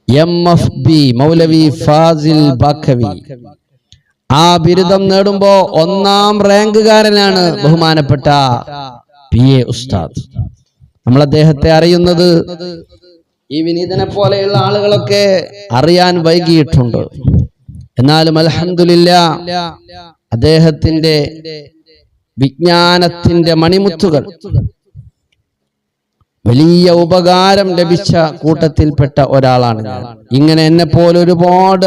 MFB മൗലവി ഫാസിൽ ബാക്കവി. ആ ബിരുദം നേടുമ്പോ 1ാം റാങ്കുകാരനാണ് ബഹുമാനപ്പെട്ട PA ഉസ്താദ്. നമ്മൾ അദ്ദേഹത്തെ അറിയുന്നത് ഈ വിനീതനെ പോലെയുള്ള ആളുകളൊക്കെ അറിയാൻ വൈകിയിട്ടുണ്ട്. എന്നാലും അൽഹംദുലില്ലാഹ് അദ്ദേഹത്തിന്റെ വിജ്ഞാനത്തിന്റെ മണിമുത്തുകൾ വലിയ ഉപകാരം ലഭിച്ച കൂട്ടത്തിൽപ്പെട്ട ഒരാളാണ് ഞാൻ. ഇങ്ങനെ എന്നെ പോലെ ഒരുപാട്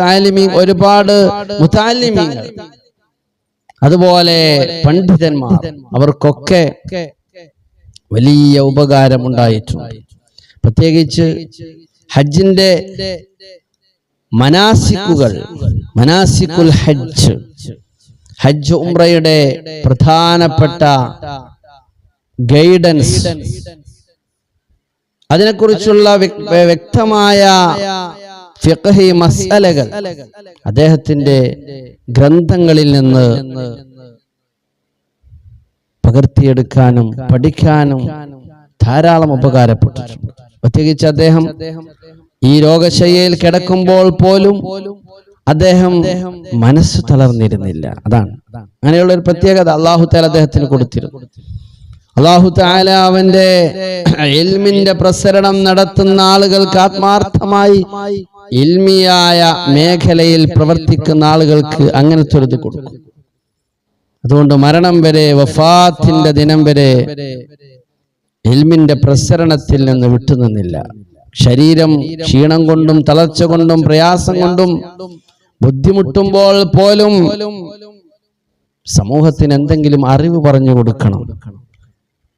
ഒരുപാട് മുതഅല്ലിമീങ്ങൾ, അതുപോലെ പണ്ഡിതന്മാർ, അവർക്കൊക്കെ വലിയ ഉപകാരം ഉണ്ടായിട്ടുണ്ട്. പ്രത്യേകിച്ച് ഹജ്ജിന്റെ മനാസിക്കുൽ ഹജ്ജ് ഉംറയുടെ പ്രധാനപ്പെട്ട ഗൈഡൻസ്, അതിനെക്കുറിച്ചുള്ള വ്യക്തമായ ഫിഖ്ഹി മസ്അലകൾ അദ്ദേഹത്തിന്റെ ഗ്രന്ഥങ്ങളിൽ നിന്ന് പകർത്തിയെടുക്കാനും പഠിക്കാനും ധാരാളം ഉപകാരപ്പെട്ടിട്ടുണ്ട്. പ്രത്യേകിച്ച് അദ്ദേഹം ഈ രോഗശയ്യയിൽ കിടക്കുമ്പോൾ പോലും അദ്ദേഹം മനസ്സ് തളർന്നിരുന്നില്ല. അതാണ് അങ്ങനെയുള്ള ഒരു പ്രത്യേകത അല്ലാഹു തആല അദ്ദേഹത്തിന് കൊടുത്തിരുന്നു. അല്ലാഹു തആല അവന്റെ ഇൽമിന്റെ പ്രസരണം നടത്തുന്ന ആളുകൾക്ക്, ആത്മാർത്ഥമായി ഇൽമിയായ മേഖലയിൽ പ്രവർത്തിക്കുന്ന ആളുകൾക്ക് അങ്ങനത്തെ ഒരു ഇത് കൊടുക്കും. അതുകൊണ്ട് മരണം വരെ, വഫാത്തിന്റെ ദിനം വരെ ഇൽമിന്റെ പ്രസരണത്തിൽ നിന്ന് വിട്ടുനിന്നില്ല. ശരീരം ക്ഷീണം കൊണ്ടും തളർച്ച കൊണ്ടും പ്രയാസം കൊണ്ടും ബുദ്ധിമുട്ടുമ്പോൾ പോലും സമൂഹത്തിന് എന്തെങ്കിലും അറിവ് പറഞ്ഞു കൊടുക്കണം,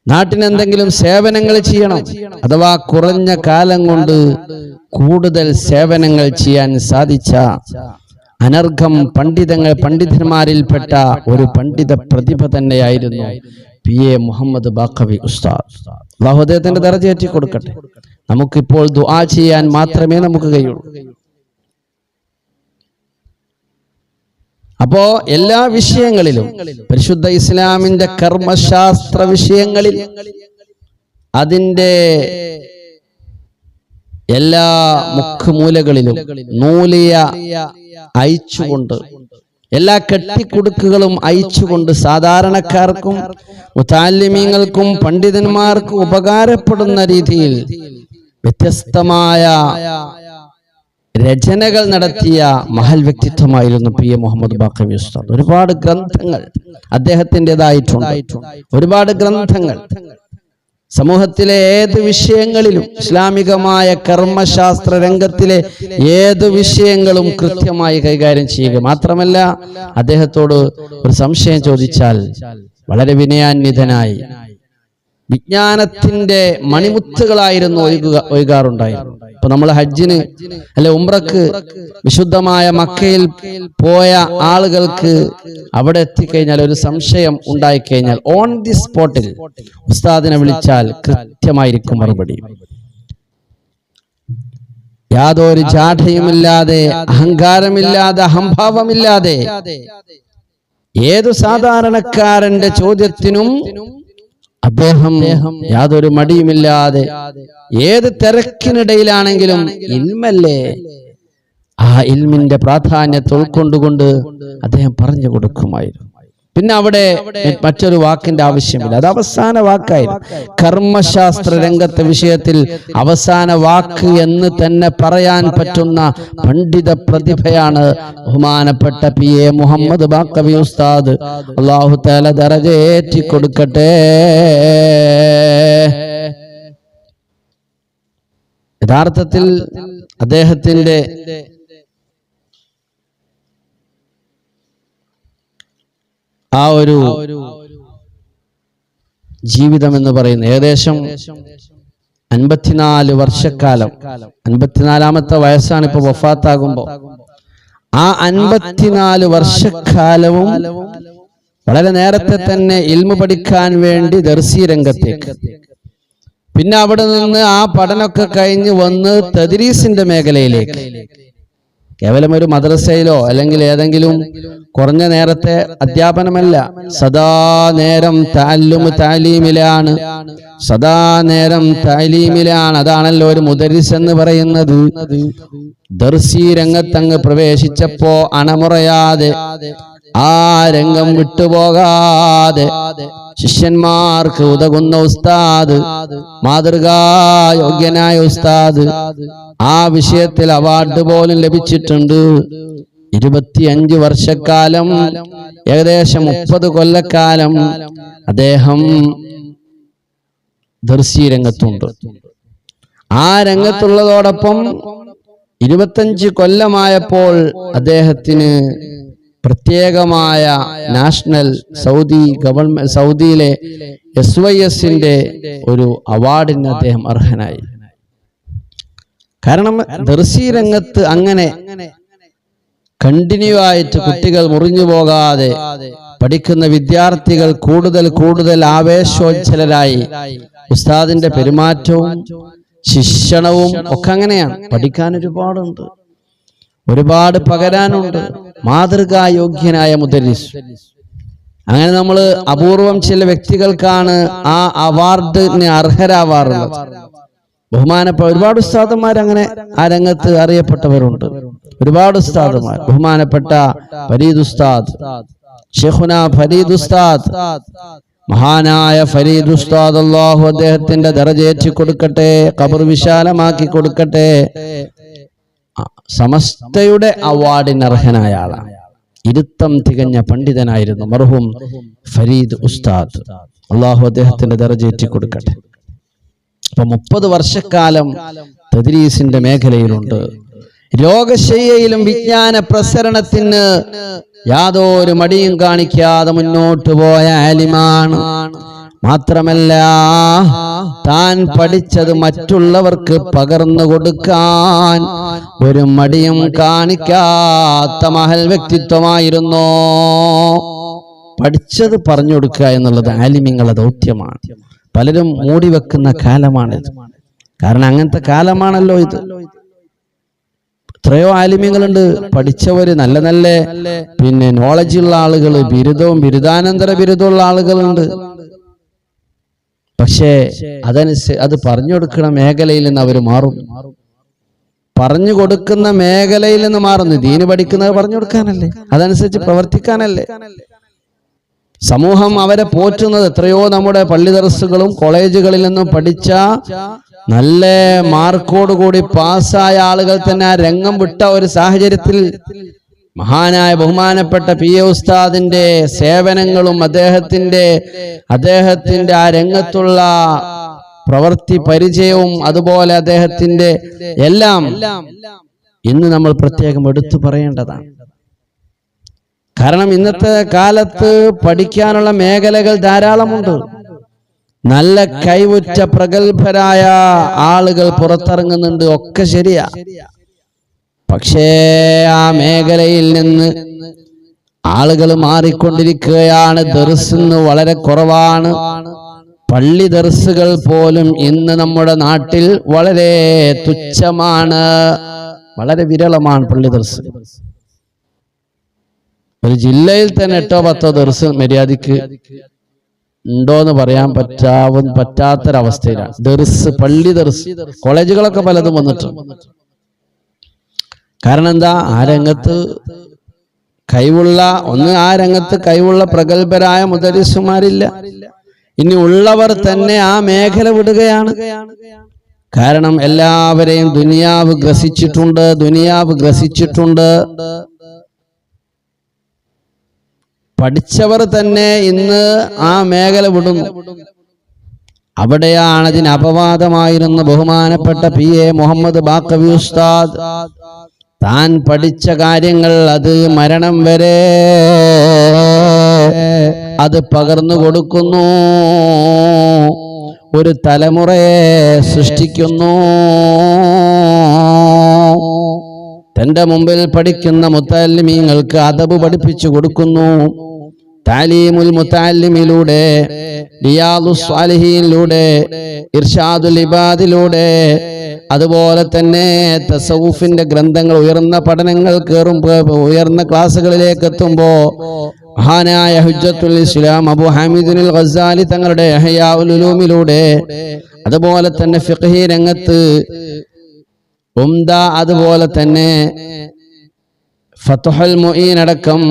നാട്ടിന് എന്തെങ്കിലും സേവനങ്ങൾ ചെയ്യണം. അഥവാ കുറഞ്ഞ കാലം കൊണ്ട് കൂടുതൽ സേവനങ്ങൾ ചെയ്യാൻ സാധിച്ച അനർഘം പണ്ഡിതന്മാരിൽപ്പെട്ട ഒരു പണ്ഡിത പ്രതിഭ തന്നെയായിരുന്നു PA മുഹമ്മദ് ബാക്കവി ഉസ്താദ്. അല്ലാഹു അദ്ദേഹത്തിന്റെ ദറജ ഏറ്റി കൊടുക്കട്ടെ. നമുക്കിപ്പോൾ ദുആ ചെയ്യാൻ മാത്രമേ നമുക്ക് കഴിയുള്ളൂ. അപ്പോ എല്ലാ വിഷയങ്ങളിലും, പരിശുദ്ധ ഇസ്ലാമിന്റെ കർമ്മശാസ്ത്ര വിഷയങ്ങളിൽ അതിന്റെ എല്ലാ മുഖ്യമൂലകളിലും നൂലിയ അയച്ചുകൊണ്ട്, എല്ലാ കെട്ടിക്കുടുക്കുകളും അയച്ചുകൊണ്ട് സാധാരണക്കാർക്കും മുതഅല്ലിമീങ്ങൾക്കും പണ്ഡിതന്മാർക്കും ഉപകാരപ്പെടുന്ന രീതിയിൽ വ്യത്യസ്തമായ രചനകൾ നടത്തിയ മഹൽ വ്യക്തിത്വമായിരുന്നു PA മുഹമ്മദ് ബാക്കവി ഉസ്താദ്. ഒരുപാട് ഗ്രന്ഥങ്ങൾ അദ്ദേഹത്തിൻ്റെതായിട്ടുണ്ട്. ഒരുപാട് ഗ്രന്ഥങ്ങൾ സമൂഹത്തിലെ ഏത് വിഷയങ്ങളിലും, ഇസ്ലാമികമായ കർമ്മശാസ്ത്ര രംഗത്തിലെ ഏത് വിഷയങ്ങളും കൃത്യമായി കൈകാര്യം ചെയ്യുക മാത്രമല്ല, അദ്ദേഹത്തോട് ഒരു സംശയം ചോദിച്ചാൽ വളരെ വിനയാന്വിതനായി വിജ്ഞാനത്തിന്റെ മണിമുത്തുകളായിരുന്നു ഒഴുകാറുണ്ടായിരുന്നു. ഇപ്പൊ നമ്മൾ ഹജ്ജിന് അല്ലെ ഉംറക്ക് വിശുദ്ധമായ മക്കയിൽ പോയ ആളുകൾക്ക് അവിടെ എത്തിക്കഴിഞ്ഞാൽ ഒരു സംശയം ഉണ്ടായിക്കഴിഞ്ഞാൽ ഓൺ ദി സ്പോട്ടിൽ ഉസ്താദിനെ വിളിച്ചാൽ കൃത്യമായിരിക്കും മറുപടി. യാതൊരു ജാഠയുമില്ലാതെ, അഹങ്കാരമില്ലാതെ, അഹംഭാവമില്ലാതെ ഏതു സാധാരണക്കാരന്റെ ചോദ്യത്തിനും അദ്ദേഹം യാതൊരു മടിയുമില്ലാതെ, ഏത് തിരക്കിനിടയിലാണെങ്കിലും ഇൽമല്ലേ, ആ ഇൽമിന്റെ പ്രാധാന്യത്തെ ഉൾക്കൊണ്ടുകൊണ്ട് അദ്ദേഹം പറഞ്ഞു കൊടുക്കുമായിരുന്നു. പിന്നെ അവിടെ മറ്റൊരു വാക്കിന്റെ ആവശ്യമില്ല, അത് അവസാന വാക്കായിരുന്നു. കർമ്മശാസ്ത്ര രംഗത്തെ വിഷയത്തിൽ അവസാന വാക്ക് എന്ന് തന്നെ പറയാൻ പറ്റുന്ന പണ്ഡിത പ്രതിഭയാണ് ബഹുമാനപ്പെട്ട PA മുഹമ്മദ് ബാക്കവി ഉസ്താദ്. അല്ലാഹു തആല ദറജ ഏറ്റി കൊടുക്കട്ടെ. യഥാർത്ഥത്തിൽ അദ്ദേഹത്തിന്റെ ആ ഒരു ജീവിതം എന്ന് പറയുന്നത് ഏകദേശം 54 വർഷക്കാലം, 54ാമത്തെ വയസ്സാണ് ഇപ്പൊ വഫാത്താകുമ്പോ. ആ 54 വർഷക്കാലവും വളരെ നേരത്തെ തന്നെ ഇൽമു പഠിക്കാൻ വേണ്ടി ദർസി രംഗത്തേക്ക്, പിന്നെ അവിടെ നിന്ന് ആ പഠനമൊക്കെ കഴിഞ്ഞ് വന്ന് തദ്രീസിന്റെ മേഖലയിലേക്ക്, കേവലം ഒരു മദ്രസയിലോ അല്ലെങ്കിൽ ഏതെങ്കിലും കുറഞ്ഞ നേരത്തെ അധ്യാപനമല്ല. സദാ നേരം താലീമിലാണ്, സദാ നേരം താലീമിലാണ്. അതാണല്ലോ ഒരു മുദരിസ് എന്ന് പറയുന്നത്. ദർസി രംഗത്തങ്ങ് പ്രവേശിച്ചപ്പോ അണമുറയാതെ, ആ രംഗം വിട്ടുപോകാതെ ശിഷ്യന്മാർക്ക് ഉതകുന്ന ഉസ്താദ്, മാതൃകായോഗ്യനായ ഉസ്താദ്, ആ വിഷയത്തിൽ അവാർഡ് പോലും ലഭിച്ചിട്ടുണ്ട്. 25 വർഷക്കാലം, ഏകദേശം 30 കൊല്ലക്കാലം അദ്ദേഹം ദർസി രംഗത്തുണ്ട്. ആ രംഗത്തുള്ളതോടൊപ്പം 25 കൊല്ലമായപ്പോൾ അദ്ദേഹത്തിന് പ്രത്യേകമായ നാഷണൽ സൗദിയിലെ SYSന്റെ ഒരു അവാർഡിന് അദ്ദേഹം അർഹനായി. കാരണം ദർസി രംഗത്ത് അങ്ങനെ കണ്ടിന്യൂ ആയിട്ട് കുട്ടികൾ മുറിഞ്ഞു പോകാതെ പഠിക്കുന്ന വിദ്യാർത്ഥികൾ കൂടുതൽ ആവേശോജ്ജലരായി, ഉസ്താദിന്റെ പെരുമാറ്റവും ശിക്ഷണവും ഒക്കെ അങ്ങനെയാണ്. പഠിക്കാൻ ഒരുപാടുണ്ട്, ഒരുപാട് പകരാനുണ്ട്. മാതൃകായോഗ്യനായ മുദരിസ്. അങ്ങനെ നമ്മൾ അപൂർവം ചില വ്യക്തികൾക്കാണ് ആ അവാർഡിന് അർഹരാവാറുള്ളത്. ബഹുമാനപ്പെട്ട ഒരുപാട് ഉസ്താദന്മാർ അങ്ങനെ ആ രംഗത്ത് അറിയപ്പെട്ടവരുണ്ട്. ഒരുപാട് ഉസ്താദന്മാർ, ബഹുമാനപ്പെട്ട ഫരീദ് ഉസ്താദ്, ഷെയ്ഖുന ഫരീദ് ഉസ്താദ്, മഹാനായ ഫരീദ് ഉസ്താദ്, അല്ലാഹു അദ്ദേഹത്തിന്റെ ദറജയേറ്റി കൊടുക്കട്ടെ, ഖബർ വിശാലമാക്കി കൊടുക്കട്ടെ. സമസ്തയുടെ അവാർഡിന് അർഹനായ ആളാണ്. ഇരുത്തം തികഞ്ഞ പണ്ഡിതനായിരുന്നു മർഹൂം ഫരീദ് ഉസ്താദ്. അല്ലാഹു അദ്ദേഹത്തിന്റെ ദറജയേറ്റി കൊടുക്കട്ടെ. അപ്പൊ 30 വർഷക്കാലം തദ്രീസിന്റെ മേഖലയിലുണ്ട്. രോഗശയ്യയിലും വിജ്ഞാന പ്രസരണത്തിന് യാതൊരു മടിയും കാണിക്കാതെ മുന്നോട്ട് പോയ ആലിമാണ്. മാത്രമല്ല, താൻ പഠിച്ചത് മറ്റുള്ളവർക്ക് പകർന്നു കൊടുക്കാൻ ഒരു മടിയും കാണിക്കാത്ത മഹൽ വ്യക്തിത്വമായിരുന്നു. പഠിച്ചത് പറഞ്ഞു കൊടുക്കുക എന്നുള്ളത് ആലിമ്യങ്ങളുടെ ദൗത്യമാണ്. പലരും മൂടിവെക്കുന്ന കാലമാണിത്. കാരണം അങ്ങനത്തെ കാലമാണല്ലോ ഇത്. എത്രയോ ആലിമ്യങ്ങളുണ്ട്, പഠിച്ചവര്, നല്ല നല്ല നോളജുള്ള ആളുകൾ, ബിരുദവും ബിരുദാനന്തര ബിരുദമുള്ള ആളുകളുണ്ട്. പക്ഷേ അത് പറഞ്ഞു കൊടുക്കുന്ന മേഖലയിൽ നിന്ന് അവർ മാറും. പറഞ്ഞു കൊടുക്കുന്ന മേഖലയിൽ നിന്ന് മാറുന്നു. ദീന് പഠിക്കുന്നത് പറഞ്ഞു കൊടുക്കാനല്ലേ, അതനുസരിച്ച് പ്രവർത്തിക്കാനല്ലേ. സമൂഹം അവരെ പോറ്റുന്നത് എത്രയോ നമ്മുടെ പള്ളി ദർസുകളും കോളേജുകളിൽ നിന്നും പഠിച്ച നല്ല മാർക്കോടുകൂടി പാസ്സായ ആളുകൾ തന്നെ ആ രംഗം വിട്ട ഒരു സാഹചര്യത്തിൽ മഹാനായ ബഹുമാനപ്പെട്ട PA ഉസ്താദിന്റെ സേവനങ്ങളും അദ്ദേഹത്തിന്റെ ആ രംഗത്തുള്ള പ്രവൃത്തി പരിചയവും അതുപോലെ അദ്ദേഹത്തിന്റെ എല്ലാം ഇന്ന് നമ്മൾ പ്രത്യേകം എടുത്തു പറയേണ്ടതാണ്. കാരണം ഇന്നത്തെ കാലത്ത് പഠിക്കാനുള്ള മേഖലകൾ ധാരാളമുണ്ട്. നല്ല കൈവുറ്റ പ്രഗത്ഭരായ ആളുകൾ പുറത്തിറങ്ങുന്നുണ്ട്, ഒക്കെ ശരിയാ. പക്ഷേ ആ മേഖലയിൽ നിന്ന് ആളുകൾ മാറിക്കൊണ്ടിരിക്കുകയാണ്. ദർസ് വളരെ കുറവാണ്. പള്ളി ദർസുകൾ പോലും ഇന്ന് നമ്മുടെ നാട്ടിൽ വളരെ തുച്ഛമാണ്, വളരെ വിരളമാണ് പള്ളി ദർസ്. ഒരു ജില്ലയിൽ തന്നെ 8-10 ദർസ് മര്യാദയ്ക്ക് ഉണ്ടോന്ന് പറയാൻ പറ്റാത്തൊരവസ്ഥയിലാണ്. ദർസ്, പള്ളി ദർസ്, കോളേജുകളൊക്കെ പലതും വന്നിട്ടുണ്ട്. കാരണം എന്താ? ആ രംഗത്ത് കഴിവുള്ള പ്രഗത്ഭരായ മുദരിസുമാരില്ല. ഇനി ഉള്ളവർ തന്നെ ആ മേഖല വിടുകയാണ്. കാരണം എല്ലാവരെയും ദുനിയാവ് ഗ്രസിച്ചിട്ടുണ്ട്. പഠിച്ചവർ തന്നെ ഇന്ന് ആ മേഖല വിടുന്നു. അവിടെയാണ് അതിന് അപവാദമായിരുന്ന ബഹുമാനപ്പെട്ട PA മുഹമ്മദ് ബാക്കവി ഉസ്താദ്. താൻ പഠിച്ച കാര്യങ്ങൾ അത് മരണം വരെ അത് പകർന്നു കൊടുക്കുന്നു, ഒരു തലമുറയെ സൃഷ്ടിക്കുന്നു. തന്റെ മുമ്പിൽ പഠിക്കുന്ന മുത്തല്ലിമീങ്ങൾക്ക് അദബ് പഠിപ്പിച്ചു കൊടുക്കുന്നു. താലീമുൽ മുതഅല്ലിമിലൂടെ, റിയാദുസ് സ്വാലിഹീനിലൂടെ, ഇർഷാദുൽ ഇബാദിലൂടെ, അതുപോലെ തന്നെ തസവുഫിന്റെ ഗ്രന്ഥങ്ങൾ, ഉയർന്ന പഠനങ്ങൾ ഉയർന്ന ക്ലാസ്സുകളിലേക്ക് എത്തുമ്പോൾ മഹാനായ ഹുജ്ജത്തുൽ ഇസ്ലാം അബൂ ഹാമിദുൽ ഗസാലി തങ്ങളുടെ ഇഹ്യാഉൽ ഉലൂമിലൂടെ, അതുപോലെ തന്നെ ഫിഖ്ഹി രംഗത്ത് ഉംദ, അതുപോലെ തന്നെ ഫത്ഹുൽ മുഈൻ അടക്കം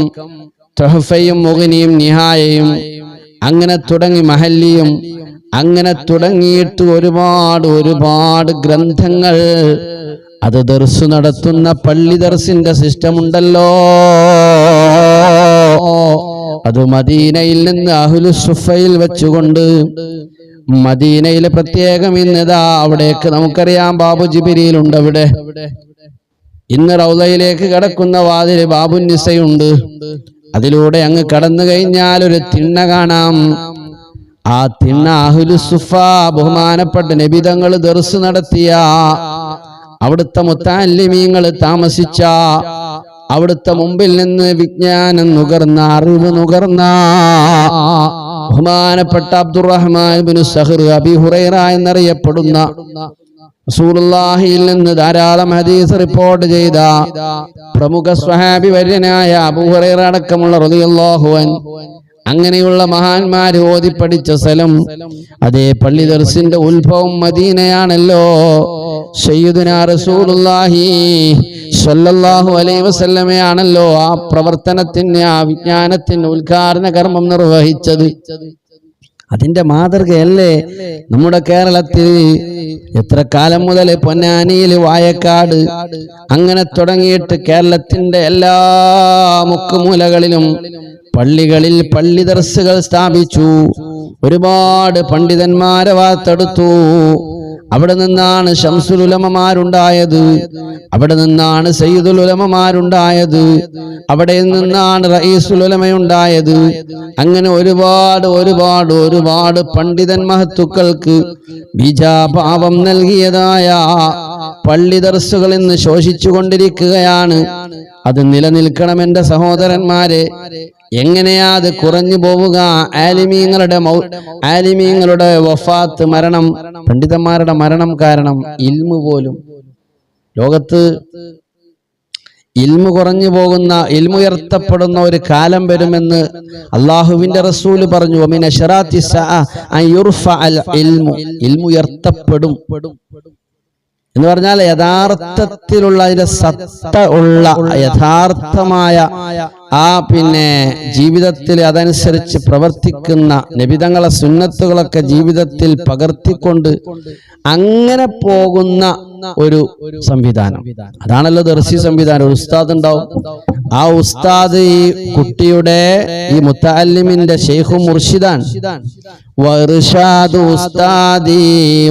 തുഹ്ഫയും മുഗ്നിയും നിഹായയും അങ്ങനെ തുടങ്ങി മഹല്ലിയും അങ്ങനെ തുടങ്ങിയിട്ട് ഒരുപാട് ഗ്രന്ഥങ്ങൾ, അത് ദർസ് നടത്തുന്ന പള്ളി ദർസിന്റെ സിസ്റ്റം ഉണ്ടല്ലോ, അത് മദീനയിൽ നിന്ന് അഹ്ലുസ് സുഫയിൽ വെച്ചുകൊണ്ട്, മദീനയിലെ പ്രത്യേകം ഇന്നതാ അവിടേക്ക് നമുക്കറിയാം ബാബു ജിബ്രീൽ ഉണ്ട് അവിടെ. ഇന്ന് റൗളയിലേക്ക് കടക്കുന്ന വാതില് ബാബു നിസയുണ്ട്. അതിലൂടെ അങ്ങ് കടന്നു കഴിഞ്ഞാൽ ഒരു തിണ്ണ കാണാം. ആ തിണ്ണ അഹ്ലുസ് സുഫ ബഹുമാനപ്പെട്ട നബി തങ്ങൾ ദർസ് നടത്തിയ, അവിടുത്തെ മുത്തഅല്ലിമീങ്ങൾ താമസിച്ച, അവിടുത്തെ മുമ്പിൽ നിന്ന് വിജ്ഞാനം നുകർന്ന, അറിവ് നുകർന്ന ബഹുമാനപ്പെട്ട അബ്ദുറഹ്മാൻ ഇബ്നു സഖർ അബീ ഹുറൈറ എന്നറിയപ്പെടുന്ന റസൂലുള്ളാഹിയിൽ നിന്ന് ധാരാളം ഹദീസ് റിപ്പോർട്ട് ചെയ്ത പ്രമുഖ സ്വഹാബി വര്യനായ അബൂ ഹുറൈറ അടക്കമുള്ള റളിയല്ലാഹു അൻഹു, അങ്ങനെയുള്ള മഹാന്മാര് ഓതി പഠിച്ച സ്ഥലം, അതേ പള്ളി ദർസിന്റെ ഉത്ഭവം മദീനയാണല്ലോ. സയ്യിദുനാ റസൂലുള്ളാഹി സ്വല്ലല്ലാഹു അലൈഹി വസല്ലമയാണല്ലോ ആ പ്രവർത്തനത്തിന്, ആ വിജ്ഞാനത്തിന് ഉദ്ഘാടന കർമ്മം നിർവഹിച്ചത്. അതിന്റെ മാതൃകയല്ലേ നമ്മുടെ കേരളത്തിൽ എത്ര കാലം മുതൽ പൊന്നാനിയിൽ, വായക്കാട്, അങ്ങനെ തുടങ്ങിയിട്ട് കേരളത്തിന്റെ എല്ലാ മുക്കുമൂലകളിലും പള്ളികളിൽ പള്ളി ദർസുകൾ സ്ഥാപിച്ചു. ഒരുപാട് പണ്ഡിതന്മാരെ വാർത്തെടുത്തു. അവിടെ നിന്നാണ് ശംസുൽ ഉലമമാരുണ്ടായത്, അവിടെ നിന്നാണ് സയ്യിദുൽ ഉലമമാരുണ്ടായത്, അവിടെ നിന്നാണ് റഈസുൽ ഉലമയുണ്ടായത്. അങ്ങനെ ഒരുപാട് പണ്ഡിതൻ മഹത്തുക്കൾക്ക് ബീജാഭാവം നൽകിയതായ പള്ളി ദർസുകൾ ഇന്ന് ശോഷിച്ചു കൊണ്ടിരിക്കുകയാണ്. അത് നിലനിൽക്കണം എന്റെ സഹോദരന്മാരെ. എങ്ങനെയാ അത് കുറഞ്ഞു പോവുക? ആലിമീങ്ങളുടെ വഫാത്ത്, മരണം, പണ്ഡിതന്മാരുടെ മരണം കാരണം ഇൽമു പോലും ലോകത്ത് ഇൽമു കുറഞ്ഞു പോകുന്ന, ഇൽമു ഉയർത്തപ്പെടുന്ന ഒരു കാലം വരുമെന്ന് അള്ളാഹുവിന്റെ റസൂല് പറഞ്ഞു. വമിന ശറാത്തി സഅ അൻ യുർഫഅൽ ഇൽമു, ഇൽമു ഉയർത്തപ്പെടും എന്ന് പറഞ്ഞാൽ യഥാർത്ഥത്തിലുള്ള, അതിന്റെ സത്ത ഉള്ള യഥാർത്ഥമായ ആ ജീവിതത്തിൽ അതനുസരിച്ച് പ്രവർത്തിക്കുന്ന നബിതങ്ങളെ സുന്നത്തുകളൊക്കെ ജീവിതത്തിൽ പകർത്തിക്കൊണ്ട് അങ്ങനെ പോകുന്ന ഒരു സംവിധാനം, അതാണല്ലോ ദർസി സംവിധാനം. ഒരു ഉസ്താദ് ഉണ്ടാവും. ആ ഉസ്താദ് ഈ കുട്ടിയുടെ, ഈ മുത്തഅല്ലിമിന്റെ ശൈഖു മുർഷിദാൻ. വഇർഷാദു ഉസ്താദി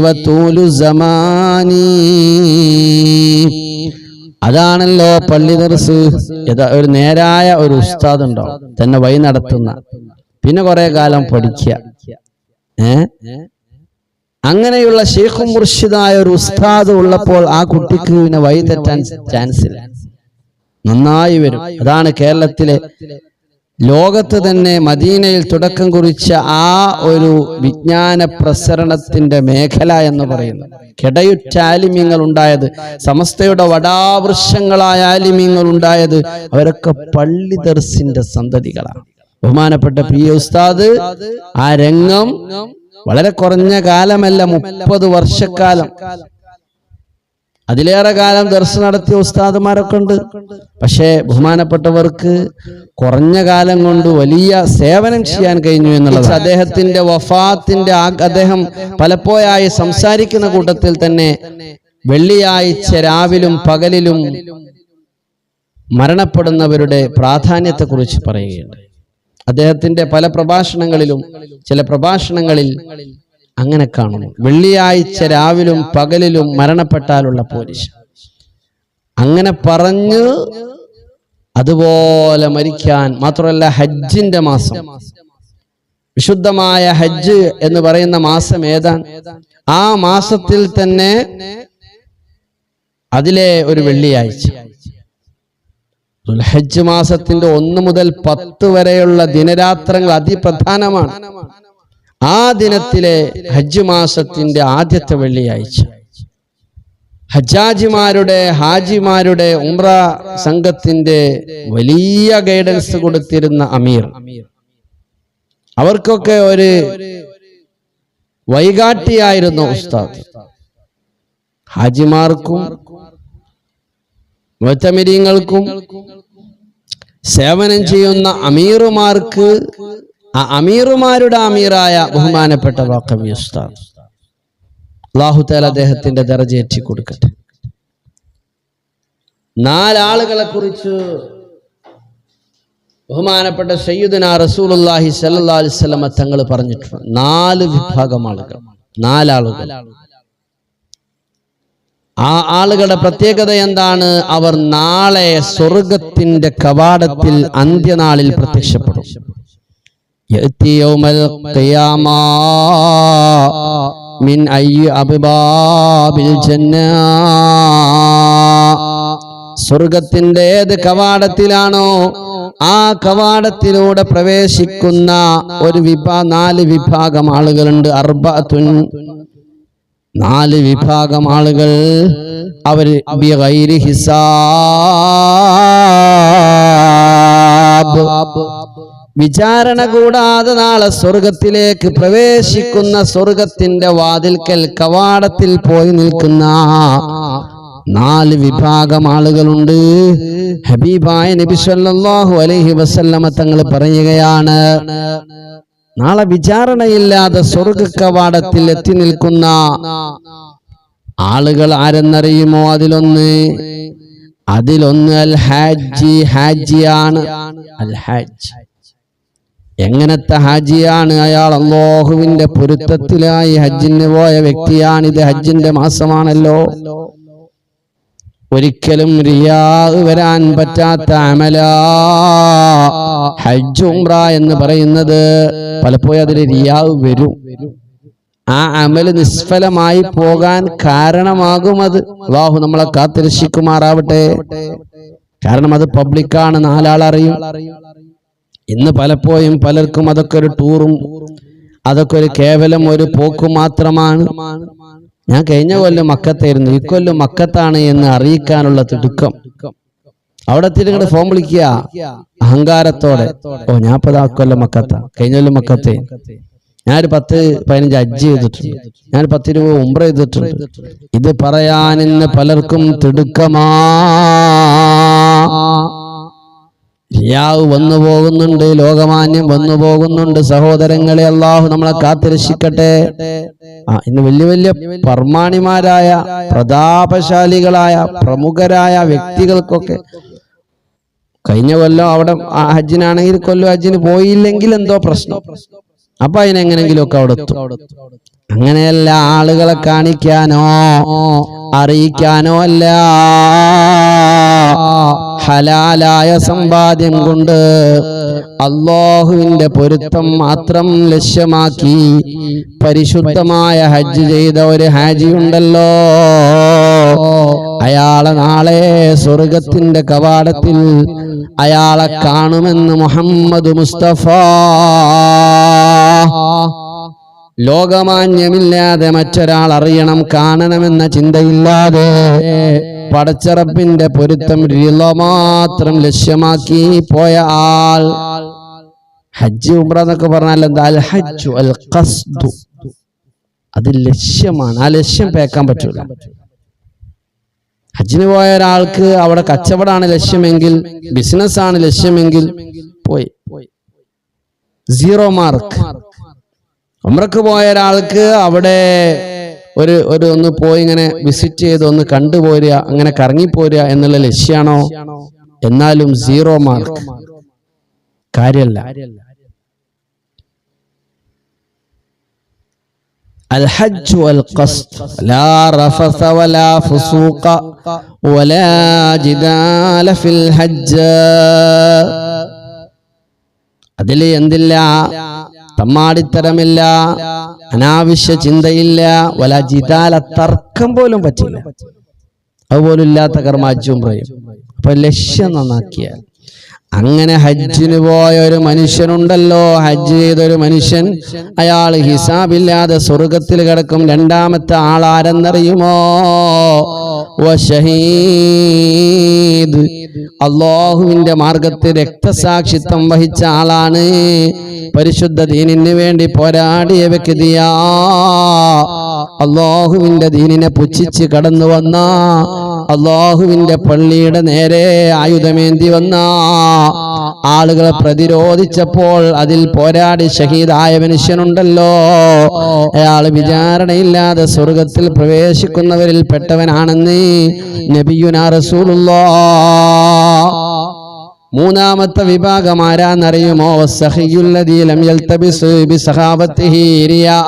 വതൂലു സമാനി, അതാണല്ലോ പള്ളി ദർസ്. ഒരു നേരായ ഒരു ഉസ്താദ് ഉണ്ടാവും, തന്നെ വഴി നടത്തുന്ന, പിന്നെ കുറെ കാലം പഠിക്കുക. അങ്ങനെയുള്ള ശൈഖു മുർഷിദായ ഒരു ഉസ്താദ് ഉള്ളപ്പോൾ ആ കുട്ടിക്ക് പിന്നെ വഴി തെറ്റാൻ ചാൻസ് ഇല്ല, നന്നായി വരും. അതാണ് കേരളത്തിലെ, ലോകത്ത് തന്നെ മദീനയിൽ തുടക്കം കുറിച്ച ആ ഒരു വിജ്ഞാന പ്രസരണത്തിന്റെ മേഖല എന്ന് പറയുന്നത്. കിടയുറ്റ ആലിമ്യങ്ങൾ ഉണ്ടായത്, സമസ്തയുടെ വടാവൃക്ഷങ്ങളായ ആലിമ്യങ്ങൾ ഉണ്ടായത്, അവരൊക്കെ പള്ളി ദർസിന്റെ സന്തതികളാണ്. ബഹുമാനപ്പെട്ട പി ഉസ്താദ് ആ രംഗം വളരെ കുറഞ്ഞ കാലമല്ല, 30 വർഷക്കാലം, അതിലേറെ കാലം ദർസ് നടത്തിയ ഉസ്താദുമാരൊക്കെ ഉണ്ട്. പക്ഷേ ബഹുമാനപ്പെട്ടവർക്ക് കുറഞ്ഞ കാലം കൊണ്ട് വലിയ സേവനം ചെയ്യാൻ കഴിഞ്ഞു എന്നുള്ളത്. അദ്ദേഹത്തിന്റെ വഫാത്തിന്റെ അദ്ദേഹം പലപ്പോഴായി സംസാരിക്കുന്ന കൂട്ടത്തിൽ തന്നെ വെള്ളിയാഴ്ച രാവിലും പകലിലും മരണപ്പെടുന്നവരുടെ പ്രാധാന്യത്തെക്കുറിച്ച് പറയുകയുണ്ട്. അദ്ദേഹത്തിന്റെ പല പ്രഭാഷണങ്ങളിലും, ചില പ്രഭാഷണങ്ങളിൽ അങ്ങനെ കാണുന്നു, വെള്ളിയാഴ്ച രാവിലും പകലിലും മരണപ്പെട്ടാലുള്ള പോലീസ്. അങ്ങനെ പറഞ്ഞ് അതുപോലെ മരിക്കാൻ മാത്രമല്ല, ഹജ്ജിന്റെ മാസം, വിശുദ്ധമായ ഹജ്ജ് എന്ന് പറയുന്ന മാസം ഏതാണ്? ആ മാസത്തിൽ തന്നെ അതിലെ ഒരു വെള്ളിയാഴ്ച ദുൽഹജ്ജ് മാസത്തിന്റെ 1 മുതൽ 10 വരെയുള്ള ദിനരാത്രങ്ങൾ അതിപ്രധാനമാണ്. ആ ദിനത്തിലെ ഹജ്ജ് മാസത്തിന്റെ ആദ്യത്തെ വെള്ളിയാഴ്ച ഹാജിമാരുടെ ഉംറ സംഘത്തിന്റെ വലിയ ഗൈഡൻസ് കൊടുത്തിരുന്ന അമീർ, അവർക്കൊക്കെ ഒരു വഴികാട്ടിയായിരുന്നു ഉസ്താദ്. ഹാജിമാർക്കും മുഅ്തമിരീങ്ങൾക്കും സേവനം ചെയ്യുന്ന അമീറുമാർക്ക് ആ അമീറുമാരുടെ അമീറായ ബഹുമാനപ്പെട്ട വാഖബി ഉസ്താദ്, അല്ലാഹു തആല അദ്ദേഹത്തിന്റെ ദറജ ഏറ്റി കൊടുക്കട്ടെ. 4 ആളുകളെ കുറിച്ച് ബഹുമാനപ്പെട്ട സയ്യിദുനാ റസൂലുള്ളാഹി സ്വല്ലല്ലാഹു അലൈഹി വസല്ലം തങ്ങൾ പറഞ്ഞിട്ടുണ്ട്. 4 വിഭാഗം ആളുകൾ, 4 ആളുകൾ. ആ ആളുകളുടെ പ്രത്യേകത എന്താണ്? അവർ നാളെ സ്വർഗത്തിന്റെ കവാടത്തിൽ അന്ത്യനാളിൽ പ്രത്യക്ഷപ്പെടും. യഅതി യൗമൽ ഖിയാമ മിൻ അയ്യി അബ്വാബിൽ ജന്ന, സ്വർഗത്തിന്റെ ഏത് കവാടത്തിലാണോ ആ കവാടത്തിലൂടെ പ്രവേശിക്കുന്ന 4 വിഭാഗം ആളുകളുണ്ട്. അർബഅത്തുൻ, 4 വിഭാഗം ആളുകൾ. അവർ ബിഗൈരി ഹിസാബ്, വിചാരണ കൂടാതെ നാളെ സ്വർഗത്തിലേക്ക് പ്രവേശിക്കുന്ന, സ്വർഗത്തിന്റെ വാതിൽക്കൽ കവാടത്തിൽ പോയി നിൽക്കുന്ന 4 വിഭാഗം ആളുകളുണ്ട്. ഹബീബായ നബി സല്ലല്ലാഹു അലൈഹി വസല്ലമ തങ്ങൾ പറയുകയാണ്, നാളെ വിചാരണയില്ലാതെ സ്വർഗ കവാടത്തിൽ എത്തി നിൽക്കുന്ന ആളുകൾ ആരെന്നറിയുമോ? അതിലൊന്ന് അൽ ഹാജി, ഹാജിയാണ്. അൽ ഹാജ് എങ്ങനത്തെ ഹാജിയാണ്? അയാൾ അല്ലാഹുവിന്റെ പൊരുത്തത്തിലായി ഹജ്ജിന് പോയ വ്യക്തിയാണ്. ഇത് ഹജ്ജിന്റെ മാസമാണല്ലോ. ഒരിക്കലും റിയാ വരാൻ പറ്റാത്ത അമലാ ഹജ്ജ് ഉംറ എന്ന് പറയുന്നത്. പലപ്പോഴും അതിൽ റിയാ വരും. ആ അമല് നിഷ്ഫലമായി പോകാൻ കാരണമാകും അത്. അല്ലാഹു നമ്മളെ കാത്തുരക്ഷിക്കുമാറാവട്ടെ. കാരണം അത് പബ്ലിക്കാണ്, 4 ആൾ അറിയും. ഇന്ന് പലപ്പോഴും പലർക്കും അതൊക്കെ ഒരു ടൂറും, അതൊക്കെ ഒരു കേവലം ഒരു പോക്കും മാത്രമാണ്. ഞാൻ കഴിഞ്ഞ കൊല്ലം മക്കത്തായിരുന്നു, ഇക്കൊല്ലം മക്കത്താണ് എന്ന് അറിയിക്കാനുള്ള തിടുക്കം. അവിടെ എത്തിയിട്ട് ഫോം വിളിക്കുക അഹങ്കാരത്തോടെ, ഓ ഞാൻ ഇപ്പൊ കൊല്ലം മക്കത്ത, കഴിഞ്ഞ കൊല്ലം മക്കത്തെ, ഞാനൊരു 10-15 ഹജ്ജ് ചെയ്തിട്ടുണ്ട്, ഞാൻ 10-20 ഉംറ ചെയ്തിട്ടുണ്ട്. ഇത് പറയാൻ ഇന്ന് പലർക്കും തിടുക്കമാ. റിയാവ് വന്നു പോകുന്നുണ്ട്, ലോകമാന്യം വന്നു പോകുന്നുണ്ട്. സഹോദരങ്ങളെ, അല്ലാഹു നമ്മളെ കാത്തുരക്ഷിക്കട്ടെ. ഇന്ന് വലിയ വലിയ പർമാണിമാരായ പ്രതാപശാലികളായ പ്രമുഖരായ വ്യക്തികൾക്കൊക്കെ കഴിഞ്ഞ കൊല്ലം അവിടെ ഹജ്ജിനാണെങ്കിൽ കൊല്ലം ഹജ്ജിന് പോയില്ലെങ്കിൽ എന്തോ പ്രശ്നം, അപ്പൊ അതിനെങ്ങനെങ്കിലും ഒക്കെ അവിടെ എത്തും. അങ്ങനെയല്ല, ആളുകളെ കാണിക്കാനോ അറിയിക്കാനോ അല്ല, ഹലാലായ സമ്പാദ്യം കൊണ്ട് അല്ലാഹുവിന്റെ പൊരുത്തം മാത്രം ലക്ഷ്യമാക്കി പരിശുദ്ധമായ ഹജ്ജ് ചെയ്ത ഒരു ഹാജി ഉണ്ടല്ലോ, അയാളെ നാളെ സ്വർഗത്തിന്റെ കവാടത്തിൽ അയാളെ കാണുമെന്ന് മുഹമ്മദ് മുസ്തഫ. ലോകമാന്യമില്ലാതെ മറ്റൊരാൾ അറിയണം, കാണണമെന്ന ചിന്തയില്ലാതെ പടച്ചറപ്പിന്റെ പൊരുത്തം മാത്രം ലക്ഷ്യമാക്കി പോയ ആൾ. ഹജ്ജ് ഉംറ എന്നൊക്കെ പറഞ്ഞാൽ എന്താ? അൽ ഹജ്ജു അൽ ഖസ്ദു, അത് ലക്ഷ്യമാണ്. ആ ലക്ഷ്യം പേക്കാൻ പറ്റൂല. ഹജ്ജിന് പോയ ഒരാൾക്ക് അവിടെ കച്ചവടമാണ് ലക്ഷ്യമെങ്കിൽ, ബിസിനസ് ആണ് ലക്ഷ്യമെങ്കിൽ പോയി 0 മാർക്ക്. ഉംറക്ക് പോയ ഒരാൾക്ക് അവിടെ ഒന്ന് പോയി ഇങ്ങനെ വിസിറ്റ് ചെയ്ത് ഒന്ന് കണ്ടുപോരുക, അങ്ങനെ കറങ്ങിപ്പോരുക എന്നുള്ള ലക്ഷ്യമാണോ? എന്നാലും 0 മാർക്ക്, കാര്യല്ല. അൽ ഹജ്ജ് വൽ ഖസ്ദ് ലാ റഫസ വലാ ഫുസൂഖ വലാ ജിദാല ഫിൽ ഹജ്ജ്. അതിൽ എന്തില്ല? തമ്മാടിത്തരമില്ല, അനാവശ്യ ചിന്തയില്ല, വലാ ജിദാല, തർക്കം പോലും പറ്റില്ല. അതുപോലും ഇല്ലാത്ത കർമ്മ ഹജ്ജും പറയും. അപ്പൊ ലക്ഷ്യം നന്നാക്കിയാൽ അങ്ങനെ ഹജ്ജിന് പോയ ഒരു മനുഷ്യനുണ്ടല്ലോ, ഹജ്ജ് ചെയ്തൊരു മനുഷ്യൻ, അയാൾ ഹിസാബില്ലാതെ സ്വർഗത്തിൽ കിടക്കും. രണ്ടാമത്തെ ആളാരെന്നറിയുമോ? വശഹീദ്, അല്ലാഹുവിന്റെ മാർഗത്തിൽ രക്തസാക്ഷിത്വം വഹിച്ച ആളാണ്. പരിശുദ്ധ ദീനിന് വേണ്ടി പോരാടിയ വ്യക്തിയാ. അല്ലാഹുവിന്റെ ദീനിനെ പുച്ഛിച്ച് കടന്നു വന്ന, അല്ലാഹുവിന്റെ പള്ളിയുടെ നേരെ ആയുധമേന്തി വന്ന ആളുകളെ പ്രതിരോധിച്ചപ്പോൾ അതിൽ പോരാടി ഷഹീദായ മനുഷ്യനുണ്ടല്ലോ, അയാൾ വിചാരണയില്ലാതെ സ്വർഗത്തിൽ പ്രവേശിക്കുന്നവരിൽ പെട്ടവനാണെന്ന് നബിയുനാ റസൂലുള്ളാഹ്. മൂന്നാമത്തെ വിഭാഗം ആരാന്നറിയുമോ? വസ്സഖിയുല്ലദീ ലം യൽതബിസ് ബിസഹാബത്തിഹി റിയാ,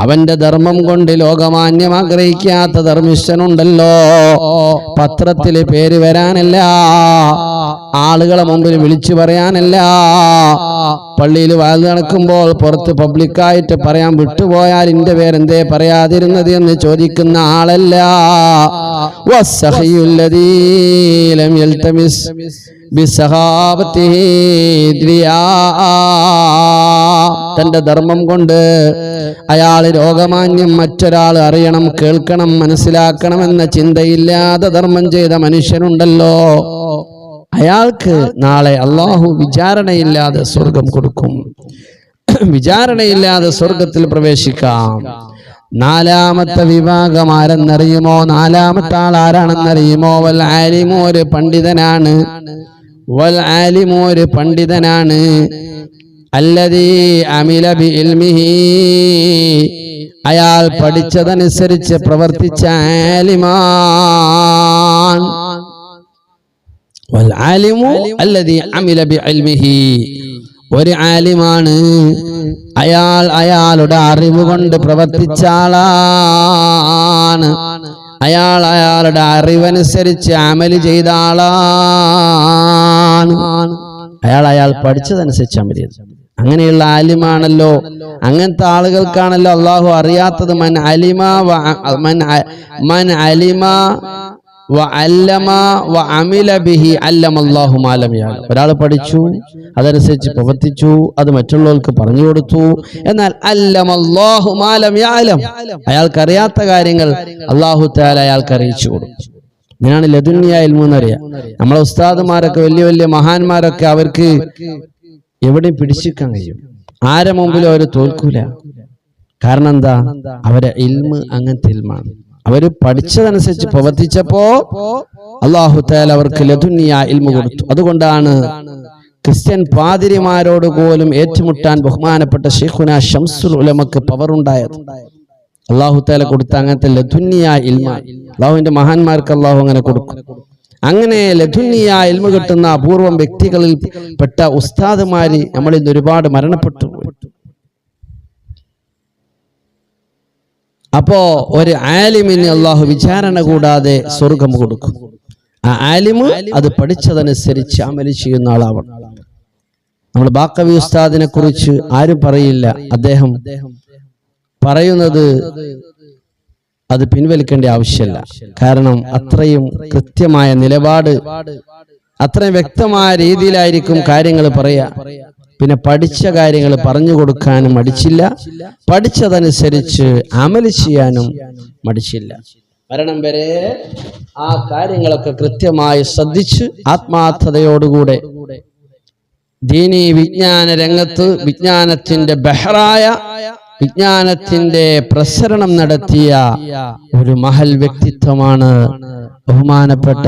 അവന്റെ ധർമ്മം കൊണ്ട് ലോകമാന്യം ആഗ്രഹിക്കാത്ത ധർമ്മിഷ്ഠനുണ്ടല്ലോ. പത്രത്തില് പേര് വരാനല്ല, ആളുകളെ മുമ്പിൽ വിളിച്ചു പറയാനല്ല, പള്ളിയിൽ വാഴ്ന്നു നടക്കുമ്പോൾ പുറത്ത് പബ്ലിക്കായിട്ട് പറയാൻ വിട്ടുപോയാൽ ഇന്റെ പേരെന്തേ പറയാതിരുന്നത് എന്ന് ചോദിക്കുന്ന ആളല്ല. വസ്സഖിയുല്ലദീ ലം യൽതമിസ് ബിസഹാബത്തിഹി റിയാ, തന്റെ ധർമ്മം കൊണ്ട് അയാൾ ലോകമാന്യം മറ്റൊരാൾ അറിയണം, കേൾക്കണം, മനസ്സിലാക്കണം എന്ന ചിന്തയില്ലാതെ ധർമ്മം ചെയ്ത മനുഷ്യനുണ്ടല്ലോ, അയാൾക്ക് നാളെ അല്ലാഹു വിചാരണയില്ലാതെ സ്വർഗം കൊടുക്കും. വിചാരണയില്ലാതെ സ്വർഗത്തിൽ പ്രവേശിക്കാം. നാലാമത്തെ വിഭാഗം ആരെന്നറിയുമോ? നാലാമത്തെ ആൾ ആരാണെന്നറിയുമോ? വൽ ആലിമു, ഒരു പണ്ഡിതനാണ്. വൽ ആലിമു, ഒരു പണ്ഡിതനാണ്. അല്ലദീ അമില ബി ഇൽമിഹി, അയാൾ പഠിച്ചതനുസരിച്ച് പ്രവർത്തിച്ച ആലിമാൻ. വൽ ആലിമു അല്ലദീ അമില ബി ഇൽമിഹി, ഒരു ആലിമാണ്, അയാൾ അയാളുടെ അറിവ് കൊണ്ട് പ്രവർത്തിച്ച ആളാണ്. അയാൾ അയാളുടെ അറിവനുസരിച്ച് അമല് ചെയ്ത ആളാണ്. അയാൾ പഠിച്ചതനുസരിച്ച് അമല് ചെയ്തു. അങ്ങനെയുള്ള ആലിമാണല്ലോ. അങ്ങനത്തെ ആളുകൾക്കാണല്ലോ അള്ളാഹു അറിയാത്തത്. മൻ അലിമ വ അല്ലമ വ അമില ബിഹി അല്ലമല്ലാഹു മാ ലം യഅലം. ഒരാൾ പഠിച്ചു, അതനുസരിച്ച് പ്രവർത്തിച്ചു, അത് മറ്റുള്ളവർക്ക് പറഞ്ഞു കൊടുത്തു. എന്നാൽ അല്ലമല്ലാഹു മാ ലം യഅലം, അയാൾക്ക് അറിയാത്ത കാര്യങ്ങൾ അല്ലാഹു തആല അയാൾക്ക് അറിയിച്ചു കൊടുത്തു. ഇതിനാണ് ലദുന്യ ഇൽമു എന്നറിയാം. നമ്മളെ ഉസ്താദുമാരൊക്കെ, വലിയ വലിയ മഹാന്മാരൊക്കെ, അവർക്ക് എവിടെയും പിടിച്ചിരിക്കാൻ കഴിയും. ആരെ മുമ്പിലും അവർ തോൽക്കൂല. കാരണം എന്താ? അവരെ ഇൽമ് അങ്ങനത്തെ ഇൽമാണ്. അവര് പഠിച്ചതനുസരിച്ച് പ്രവർത്തിച്ചപ്പോ അല്ലാഹു തആല അവർക്ക് ലദുന്യ ഇൽമു കൊടുത്തു. അതുകൊണ്ടാണ് ക്രിസ്ത്യൻ പാതിരിമാരോട് പോലും ഏറ്റുമുട്ടാൻ ബഹുമാനപ്പെട്ട ശൈഖുനാ ശംസുൽ ഉലമക്ക് പവർ ഉണ്ടായത്. അല്ലാഹു തആല കൊടുത്ത അങ്ങനത്തെ ലദുന്യ ഇൽമ അല്ലാഹുവിന്റെ മഹാന്മാർക്ക് അല്ലാഹു അങ്ങനെ കൊടുക്കും. അങ്ങനെ ലദുന്യ ഇൽമു കിട്ടുന്ന അപൂർവം വ്യക്തികളിൽ പെട്ട ഉസ്താദുമാര് നമ്മളിൽ ഒരുപാട് മരണപ്പെട്ടു. അപ്പോ ഒരു ആലിമിന് അല്ലാഹു വിചാരണ കൂടാതെ സ്വർഗം കൊടുക്കും. ആ ആലിമ് അത് പഠിച്ചതനുസരിച്ച് അമല് ചെയ്യുന്ന ആളാവണം. നമ്മൾ ബാക്കവി ഉസ്താദിനെ കുറിച്ച് ആരും പറയില്ല. അദ്ദേഹം പറയുന്നത് അത് പിൻവലിക്കേണ്ട ആവശ്യമില്ല. കാരണം അത്രയും കൃത്യമായ നിലപാട്, അത്രയും വ്യക്തമായ രീതിയിലായിരിക്കും കാര്യങ്ങൾ പറയാ. പിന്നെ പഠിച്ച കാര്യങ്ങൾ പറഞ്ഞു കൊടുക്കാനും മടിച്ചില്ല, പഠിച്ചതനുസരിച്ച് അമല് ചെയ്യാനും മടിച്ചില്ല. മരണം വരെ ആ കാര്യങ്ങളൊക്കെ കൃത്യമായി ശ്രദ്ധിച്ച് ആത്മാർത്ഥതയോടുകൂടെ ദീനീ വിജ്ഞാന രംഗത്ത് വിജ്ഞാനത്തിന്റെ ബഹറായ വിജ്ഞാനത്തിന്റെ പ്രസരണം നടത്തിയ ഒരു മഹൽ വ്യക്തിത്വമാണ് ബഹുമാനപ്പെട്ട